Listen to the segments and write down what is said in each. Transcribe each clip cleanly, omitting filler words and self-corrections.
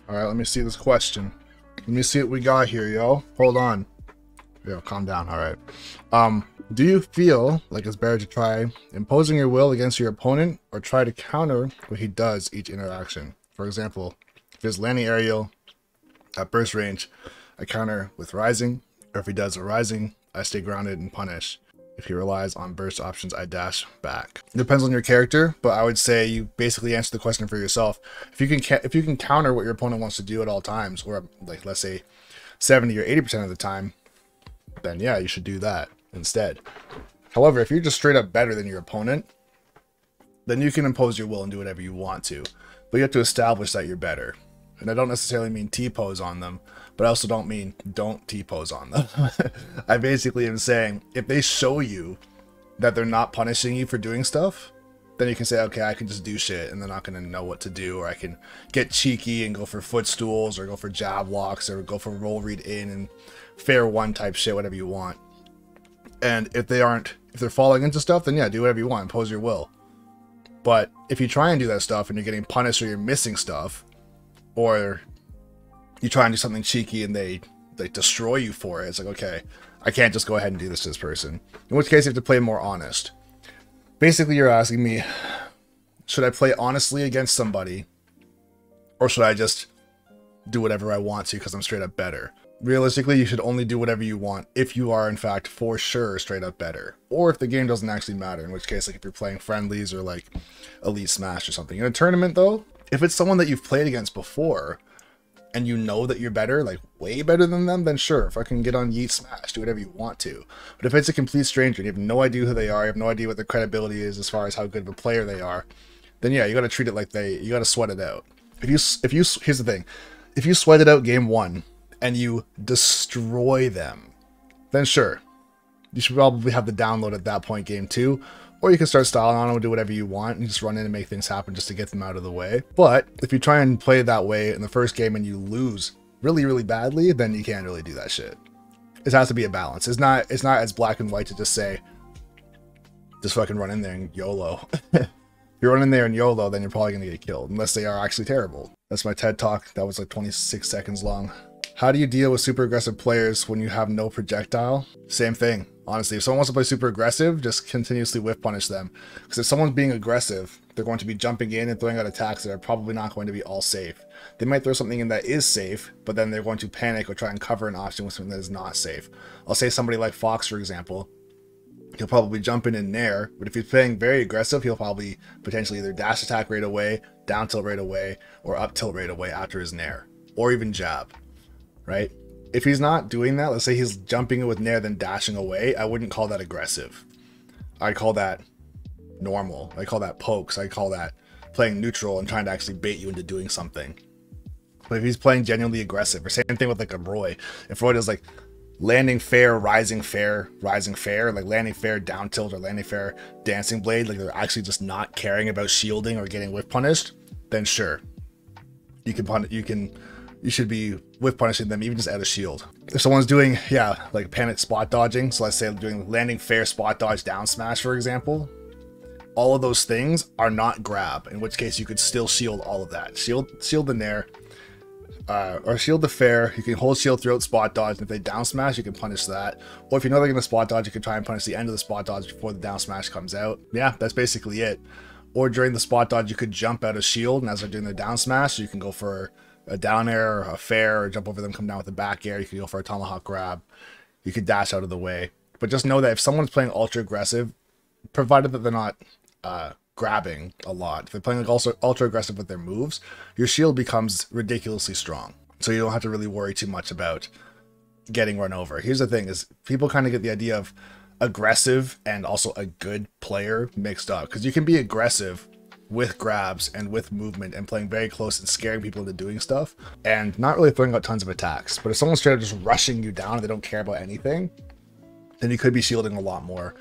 All right, let me see this question. Let me see what we got here, yo. Hold on. Yo, calm down. All right. Do you feel like it's better to try imposing your will against your opponent or try to counter what he does each interaction? For example, if he's landing aerial at burst range, I counter with rising, or if he does a rising, I stay grounded and punish. If he relies on burst options, I dash back. It depends on your character, but I would say you basically answer the question for yourself. If you can counter what your opponent wants to do at all times, or like let's say 70 or 80% of the time, then yeah, you should do that instead. However, if you're just straight up better than your opponent, then you can impose your will and do whatever you want to. But you have to establish that you're better. And I don't necessarily mean T-pose on them, but I also don't mean don't T-pose on them. I basically am saying, if they show you that they're not punishing you for doing stuff, then you can say, okay, I can just do shit and they're not going to know what to do, or I can get cheeky and go for footstools, or go for jab locks, or go for roll read in and fair one type shit, whatever you want. And if they're falling into stuff, then yeah, do whatever you want, impose your will. But if you try and do that stuff and you're getting punished, or you're missing stuff, or you try and do something cheeky and they destroy you for it, it's like, okay, I can't just go ahead and do this to this person. In which case you have to play more honest. Basically, you're asking me, should I play honestly against somebody, or should I just do whatever I want to because I'm straight up better? Realistically, you should only do whatever you want if you are, in fact, for sure straight up better. Or if the game doesn't actually matter, in which case, like if you're playing friendlies or like Elite Smash or something. In a tournament, though, if it's someone that you've played against before, and you know that you're better, like way better than them, then sure, fucking get on Yeet Smash, do whatever you want to. But if it's a complete stranger and you have no idea who they are, you have no idea what their credibility is as far as how good of a player they are, then yeah, you gotta treat it like you gotta sweat it out. Here's the thing, if you sweat it out game one and you destroy them, then sure, you should probably have the download at that point game two, or you can start styling on them and do whatever you want and just run in and make things happen just to get them out of the way. But if you try and play that way in the first game and you lose really, really badly, then you can't really do that shit. It has to be a balance. It's not as black and white to just say, just fucking run in there and YOLO. If you run in there and YOLO, then you're probably going to get killed, unless they are actually terrible. That's my TED Talk. That was like 26 seconds long. How do you deal with super aggressive players when you have no projectile? Same thing. Honestly, if someone wants to play super aggressive, just continuously whiff punish them. Because if someone's being aggressive, they're going to be jumping in and throwing out attacks that are probably not going to be all safe. They might throw something in that is safe, but then they're going to panic or try and cover an option with something that is not safe. I'll say somebody like Fox, for example. He'll probably jump in Nair, but if he's playing very aggressive, he'll probably potentially either dash attack right away, down tilt right away, or up tilt right away after his Nair. Or even jab, right? If he's not doing that, let's say he's jumping in with Nair then dashing away, I wouldn't call that aggressive. I call that normal. I call that pokes. I call that playing neutral and trying to actually bait you into doing something. But if he's playing genuinely aggressive, or same thing with like a Roy. If Roy does like landing fair, rising fair, like landing fair, down tilt, or landing fair, dancing blade, like they're actually just not caring about shielding or getting whiff punished, then sure. You should be whiff punishing them even just out of shield. If someone's doing, yeah, like panic spot dodging, so let's say doing landing fair, spot dodge, down smash, for example, all of those things are not grab, in which case you could still shield all of that. Shield the Nair, or shield the fair. You can hold shield throughout spot dodge, and if they down smash, you can punish that. Or if you know they're going to spot dodge, you can try and punish the end of the spot dodge before the down smash comes out. Yeah, that's basically it. Or during the spot dodge, you could jump out of shield, and as they're doing the down smash, you can go for a down air, or a fair, or jump over them, come down with a back air. You could go for a tomahawk grab. You could dash out of the way. But just know that if someone's playing ultra aggressive, provided that they're not grabbing a lot, if they're playing like also ultra aggressive with their moves, your shield becomes ridiculously strong. So you don't have to really worry too much about getting run over. Here's the thing, is people kind of get the idea of aggressive and also a good player mixed up. Because you can be aggressive with grabs and with movement and playing very close and scaring people into doing stuff and not really throwing out tons of attacks. But if someone's straight up just rushing you down and they don't care about anything, then you could be shielding a lot more.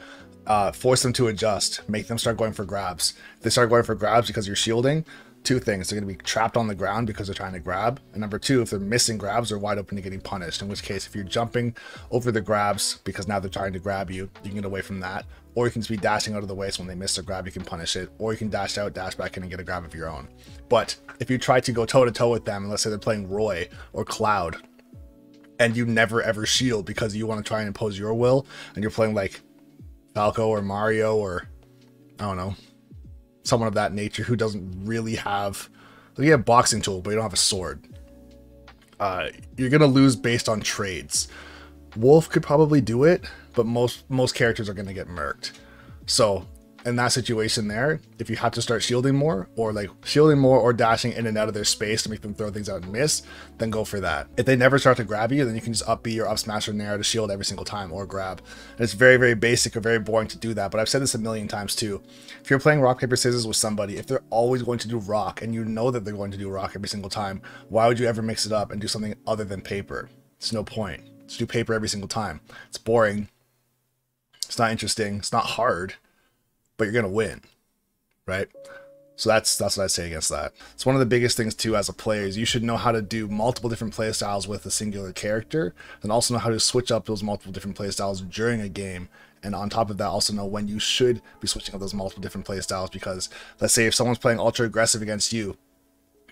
Force them to adjust, make them start going for grabs. If they start going for grabs because you're shielding, two things: they're going to be trapped on the ground because they're trying to grab, and number two, if they're missing grabs, they're wide open to getting punished, in which case if you're jumping over the grabs because now they're trying to grab you, you can get away from that, or you can just be dashing out of the way, so when they miss their grab you can punish it, or you can dash out, dash back in and get a grab of your own. But if you try to go toe to toe with them, and let's say they're playing Roy or Cloud, and you never ever shield because you want to try and impose your will, and you're playing like Falco or Mario or I don't know, someone of that nature who doesn't really have, like, you have boxing tool but you don't have a sword, you're gonna lose based on trades. Wolf could probably do it, but most characters are gonna get murked. So in that situation there, if you have to start shielding more or dashing in and out of their space to make them throw things out and miss, then go for that. If they never start to grab you, then you can just up B or up smash or nair to shield every single time or grab. And it's very, very basic or very boring to do that, but I've said this a million times too. If you're playing rock, paper, scissors with somebody, if they're always going to do rock and you know that they're going to do rock every single time, why would you ever mix it up and do something other than paper? It's no point. Just do paper every single time. It's boring. It's not interesting. It's not hard. But you're gonna win, right? So that's what I'd say against that. It's one of the biggest things too as a player is you should know how to do multiple different play styles with a singular character, and also know how to switch up those multiple different play styles during a game. And on top of that, also know when you should be switching up those multiple different play styles, because let's say if someone's playing ultra aggressive against you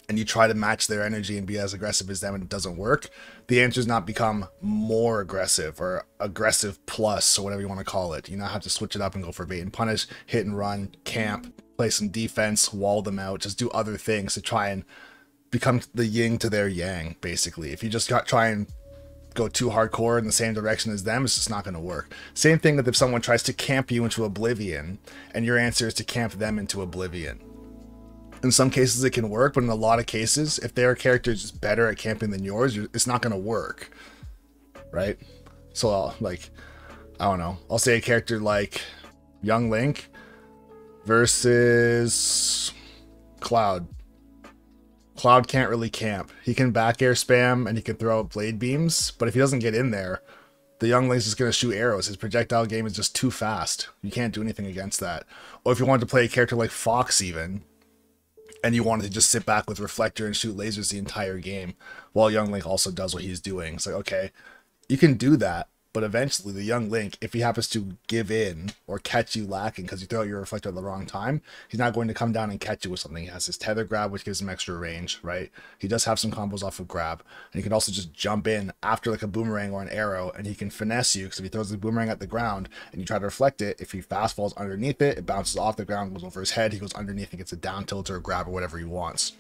and you try to match their energy and be as aggressive as them and it doesn't work, the answer is not become more aggressive or aggressive plus or whatever you want to call it. You now have to switch it up and go for bait and punish, hit and run, camp, play some defense, wall them out, just do other things to try and become the yin to their yang, basically. If you just try and go too hardcore in the same direction as them, it's just not going to work. Same thing with if someone tries to camp you into oblivion and your answer is to camp them into oblivion. In some cases it can work, but in a lot of cases, if their character is just better at camping than yours, it's not going to work, right? So, like, I don't know. I'll say a character like Young Link versus Cloud. Cloud can't really camp. He can back air spam and he can throw out blade beams, but if he doesn't get in there, the Young Link's just going to shoot arrows. His projectile game is just too fast. You can't do anything against that. Or if you wanted to play a character like Fox even, and you wanted to just sit back with Reflector and shoot lasers the entire game, while Young Link also does what he's doing. It's like, okay, you can do that, but eventually the Young Link, if he happens to give in or catch you lacking because you throw out your Reflector at the wrong time, he's not going to come down and catch you with something. He has his tether grab, which gives him extra range, right? He does have some combos off of grab, and he can also just jump in after like a boomerang or an arrow, and he can finesse you, because if he throws the boomerang at the ground and you try to reflect it, if he fast falls underneath it, it bounces off the ground, goes over his head, he goes underneath and gets a down tilt or a grab or whatever he wants.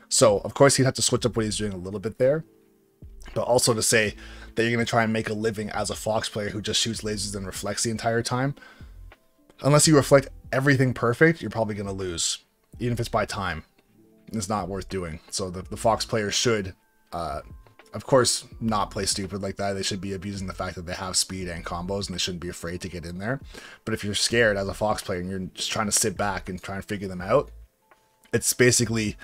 So of course he'd have to switch up what he's doing a little bit there, but also to say that you're going to try and make a living as a Fox player who just shoots lasers and reflects the entire time, unless you reflect everything perfect, you're probably going to lose, even if it's by time. It's not worth doing. So the Fox players should, of course, not play stupid like that. They should be abusing the fact that they have speed and combos, and they shouldn't be afraid to get in there. But if you're scared as a Fox player and you're just trying to sit back and try and figure them out, it's basically...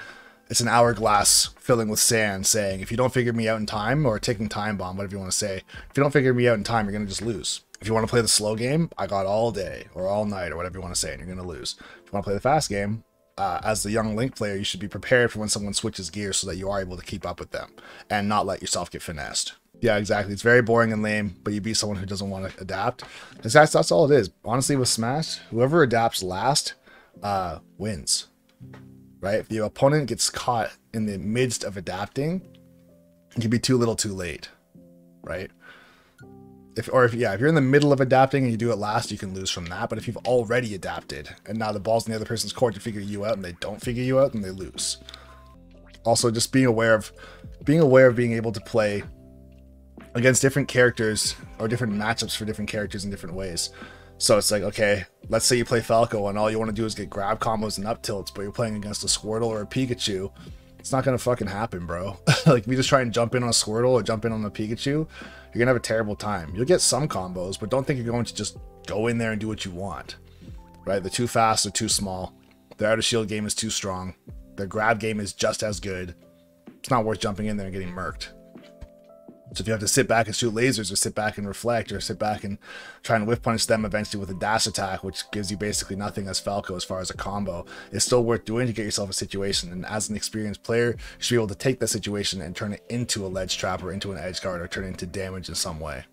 it's an hourglass filling with sand saying, if you don't figure me out in time, or taking time bomb, whatever you want to say, if you don't figure me out in time, you're going to just lose. If you want to play the slow game, I got all day or all night or whatever you want to say, and you're going to lose. If you want to play the fast game, as the Young Link player, you should be prepared for when someone switches gears so that you are able to keep up with them and not let yourself get finessed. Yeah, exactly. It's very boring and lame, but you beat someone who doesn't want to adapt. That's all it is. Honestly, with Smash, whoever adapts last wins. Right? If the opponent gets caught in the midst of adapting, it can be too little too late, right? If you're in the middle of adapting and you do it last, you can lose from that. But if you've already adapted and now the ball's in the other person's court to figure you out and they don't figure you out, then they lose. Also, just being aware of being able to play against different characters or different matchups for different characters in different ways. So it's like, okay, let's say you play Falco and all you want to do is get grab combos and up tilts, but you're playing against a Squirtle or a Pikachu. It's not going to fucking happen, bro. Like, if you just try and jump in on a Squirtle or jump in on a Pikachu, you're going to have a terrible time. You'll get some combos, but don't think you're going to just go in there and do what you want, right? They're too fast, they're too small. Their out of shield game is too strong. Their grab game is just as good. It's not worth jumping in there and getting murked. So if you have to sit back and shoot lasers, or sit back and reflect, or sit back and try and whiff punish them eventually with a dash attack, which gives you basically nothing as Falco as far as a combo, it's still worth doing to get yourself a situation. And as an experienced player, you should be able to take that situation and turn it into a ledge trap or into an edge guard, or turn it into damage in some way.